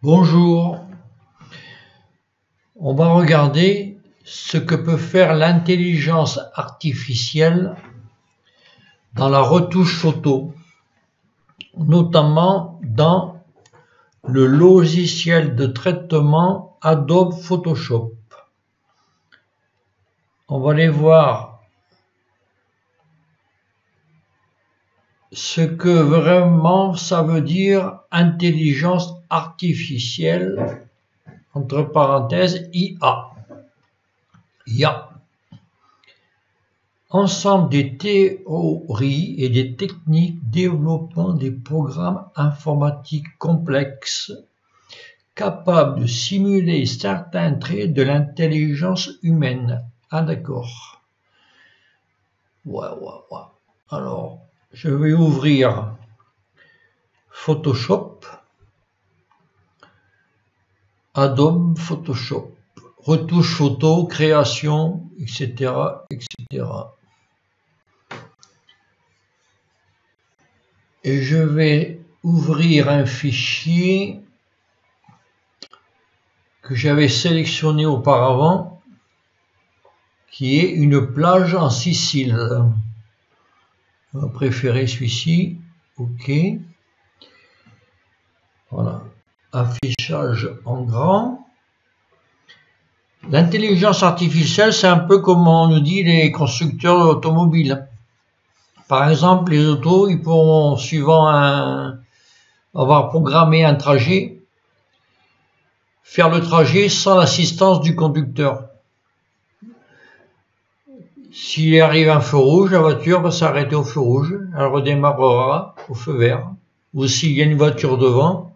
Bonjour, on va regarder ce que peut faire l'intelligence artificielle dans la retouche photo, notamment dans le logiciel de traitement Adobe Photoshop. On va aller voir ce que vraiment ça veut dire intelligence artificielle, entre parenthèses IA. IA. Ensemble des théories et des techniques développant des programmes informatiques complexes capables de simuler certains traits de l'intelligence humaine. Ah d'accord. Ouais. Alors, je vais ouvrir Photoshop, Adobe Photoshop, retouche photo, création, etc., etc. Et je vais ouvrir un fichier que j'avais sélectionné auparavant, qui est une plage en Sicile. On va préférer celui-ci. OK. Voilà. Affichage en grand. L'intelligence artificielle, c'est un peu comme on nous dit les constructeurs automobiles. Par exemple, les autos, ils pourront, suivant avoir programmé un trajet, faire le trajet sans l'assistance du conducteur. S'il arrive un feu rouge, la voiture va s'arrêter au feu rouge, elle redémarrera au feu vert. Ou s'il y a une voiture devant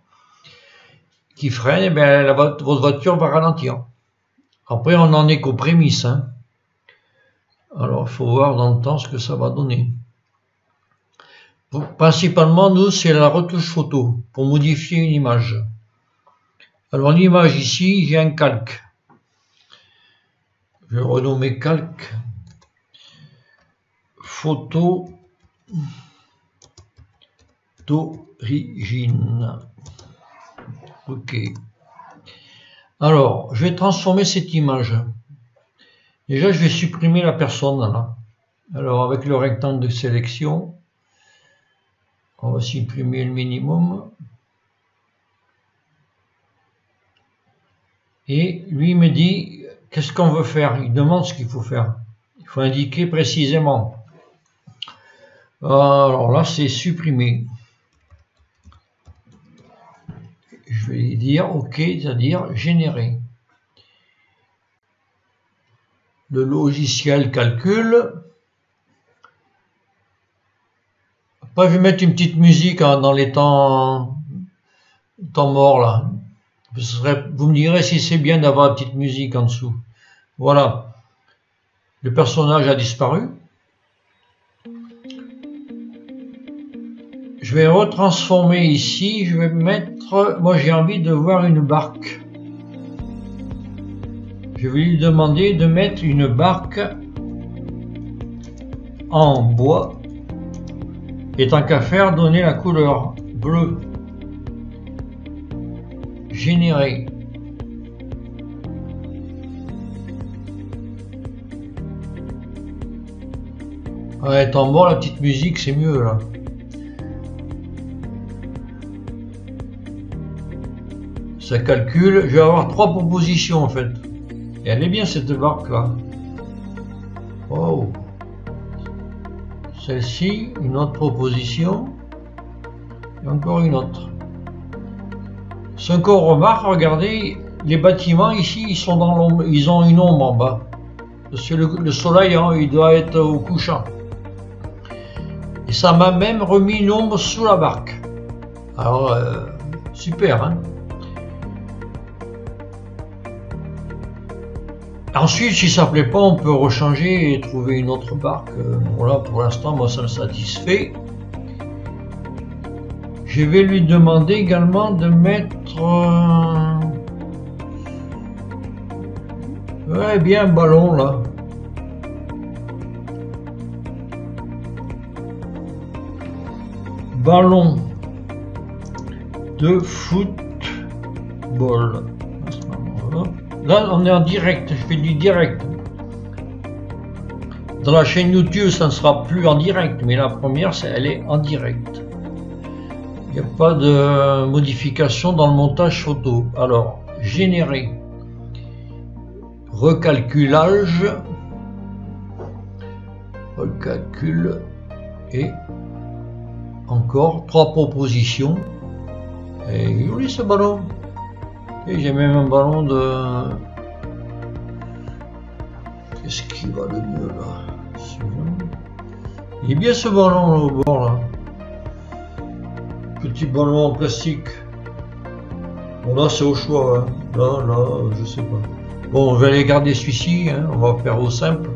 qui freine, eh bien, votre voiture va ralentir. Après, on n'en est qu'aux prémices. Alors, il faut voir dans le temps ce que ça va donner. Principalement, nous, c'est la retouche photo pour modifier une image. Alors, l'image ici, j'ai un calque. Je vais renommer calque. Photo d'origine. OK. Alors, je vais transformer cette image. Déjà, je vais supprimer la personne là. Alors, avec le rectangle de sélection, on va supprimer le minimum. Et lui me dit, qu'est-ce qu'on veut faire? Il demande ce qu'il faut faire. Il faut indiquer précisément. Alors là, c'est supprimer. Je vais dire OK, c'est-à-dire générer. Le logiciel calcule. Après, je vais mettre une petite musique dans les temps morts là. Vous me direz si c'est bien d'avoir une petite musique en dessous. Voilà. Le personnage a disparu. Je vais retransformer ici. Je vais mettre... Moi, j'ai envie de voir une barque. Je vais lui demander de mettre une barque en bois. Et tant qu'à faire, donner la couleur bleu. Générer. Ouais, en bas, la petite musique, c'est mieux là. Ça calcule. Je vais avoir 3 propositions en fait. Et elle est bien cette barque là. Oh. Celle-ci, une autre proposition. Et encore une autre. Ce qu'on remarque, regardez, les bâtiments ici, ils sont dans l'ombre, ils ont une ombre en bas. Parce que le soleil, il doit être au couchant. Et ça m'a même remis une ombre sous la barque. Alors, super, hein. Ensuite, si ça ne plaît pas, on peut rechanger et trouver une autre barque. Voilà, pour l'instant, moi, ça me satisfait. Je vais lui demander également de mettre... Ouais, bien un ballon, là. Ballon de foot ball. Là, on est en direct, je fais du direct. Dans la chaîne YouTube, ça ne sera plus en direct, mais la première, elle est en direct. Il n'y a pas de modification dans le montage photo. Alors, générer, recalculage, recalcul et encore 3 propositions. Et joli ce ballon. Et j'ai même un ballon de... Qu'est-ce qui va le mieux là? Il est bien ce ballon là, au bord là. Petit ballon en plastique. Bon là c'est au choix. Hein. Là, je sais pas. Bon, on va aller garder celui-ci. Hein. On va faire au simple.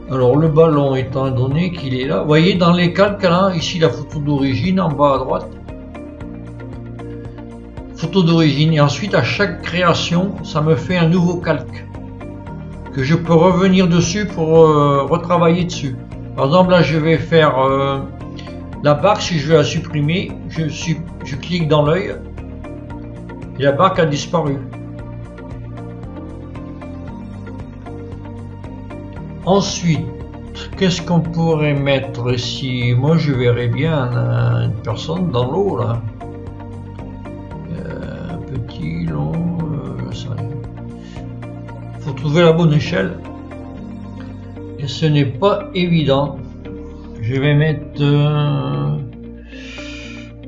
Alors le ballon étant donné qu'il est là. Vous voyez dans les calques là, ici la photo d'origine en bas à droite. Photo d'origine. Et ensuite à chaque création, ça me fait un nouveau calque. Que je peux revenir dessus pour retravailler dessus. Par exemple là je vais faire la barque, si je veux la supprimer, je clique dans l'œil et la barque a disparu. Ensuite, qu'est-ce qu'on pourrait mettre ici? Moi je verrais bien une personne dans l'eau là. Petit, long, je sais rien. Faut trouver la bonne échelle et ce n'est pas évident. Je vais mettre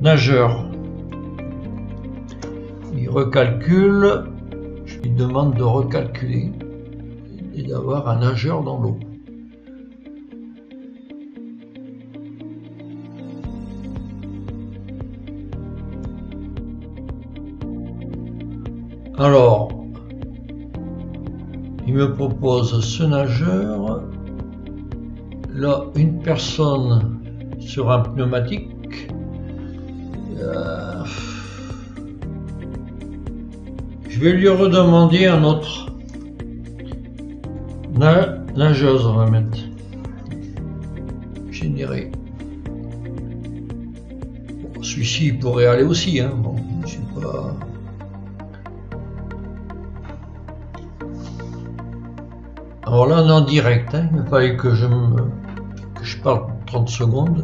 nageur. Il recalcule, je lui demande de recalculer et d'avoir un nageur dans l'eau. Alors, il me propose ce nageur, là une personne sur un pneumatique, je vais lui redemander un autre, nageuse on va mettre, générer, bon, celui-ci il pourrait aller aussi, hein. Bon, je sais pas... Alors là on est en direct, hein. Il fallait que je parle 30 secondes.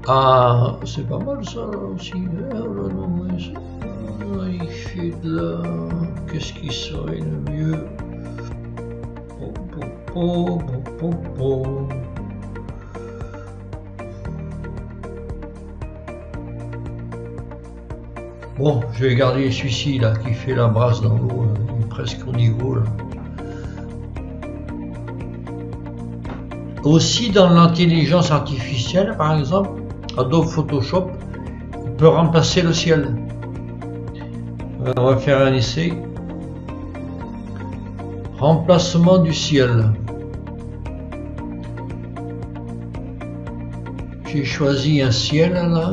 Ah, c'est pas mal ça là, aussi. Oh là, non, il fait de la... Qu'est-ce qui serait le mieux? Bon, je vais garder celui-ci là qui fait la brasse dans l'eau, il est presque au niveau là. Aussi dans l'intelligence artificielle, par exemple, Adobe Photoshop peut remplacer le ciel. On va faire un essai. Remplacement du ciel. J'ai choisi un ciel là.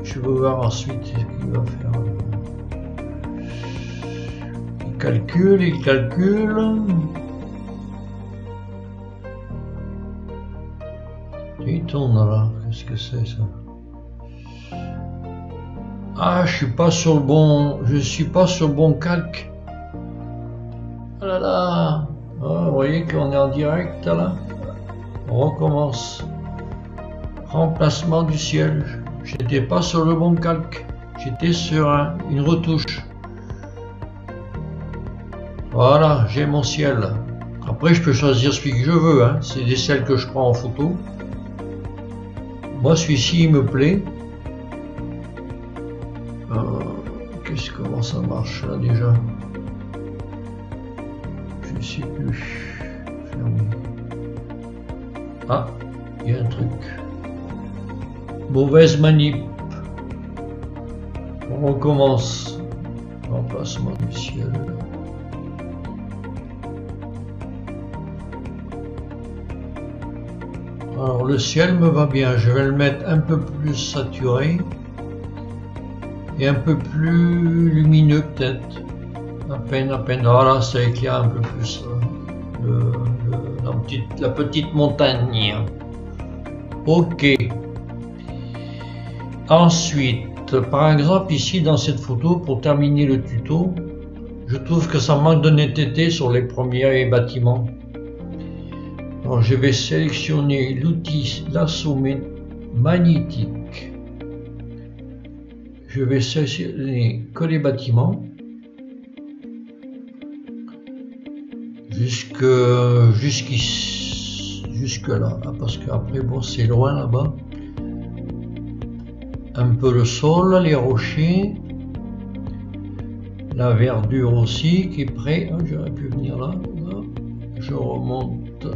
Je veux voir ensuite ce qu'il va faire. Il calcule. Il tourne là. Qu'est-ce que c'est ça? Ah, je suis pas sur le bon calque. Oh là là. Ah, vous voyez qu'on est en direct là. On recommence. Remplacement du ciel. J'étais pas sur le bon calque. J'étais sur une retouche. Voilà, j'ai mon ciel. Après, je peux choisir celui que je veux. Hein. C'est des ciels que je prends en photo. Moi, celui-ci, il me plaît. Comment ça marche là déjà? Je ne sais plus. Fermé. Ah, il y a un truc. Mauvaise manip. On recommence. Remplacement du ciel. Alors le ciel me va bien. Je vais le mettre un peu plus saturé. Et un peu plus lumineux peut-être. À peine. Voilà, ça éclaire un peu plus la petite montagne. Ok. Ensuite, fait, par exemple, ici dans cette photo, pour terminer le tuto, je trouve que ça manque de netteté sur les premiers bâtiments. Alors, je vais sélectionner l'outil lasso magnétique. Je vais sélectionner que les bâtiments jusque là, parce qu'après bon c'est loin là-bas. Un peu le sol, les rochers, la verdure aussi qui est prêt. Ah, j'aurais pu venir là, là. Je remonte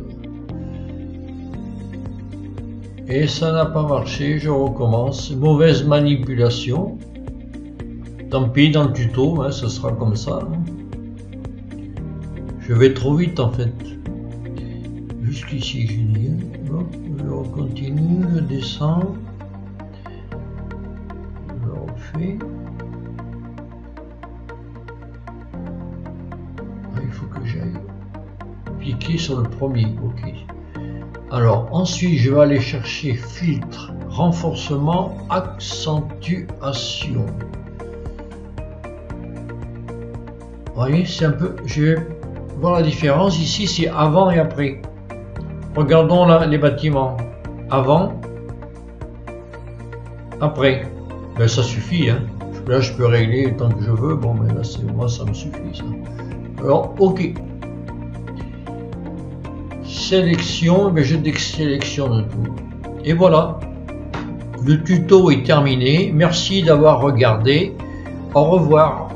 et ça n'a pas marché. Je recommence. Mauvaise manipulation. Tant pis, dans le tuto, hein, ce sera comme ça. Hein. Je vais trop vite en fait. Jusqu'ici, je continue, je descends. Je refais. Ah, il faut que j'aille cliquer sur le premier. Ok. Alors, ensuite, je vais aller chercher filtre, renforcement, accentuation. Vous voyez, c'est un peu. Je vais voir la différence. Ici, c'est avant et après. Regardons là les bâtiments. Avant, après. Ben, ça suffit. Hein. Là, je peux régler tant que je veux. Bon, mais là, c'est moi, ça me suffit. Ça. Alors, ok. Sélection. Ben, je désélectionne tout. Et voilà. Le tuto est terminé. Merci d'avoir regardé. Au revoir.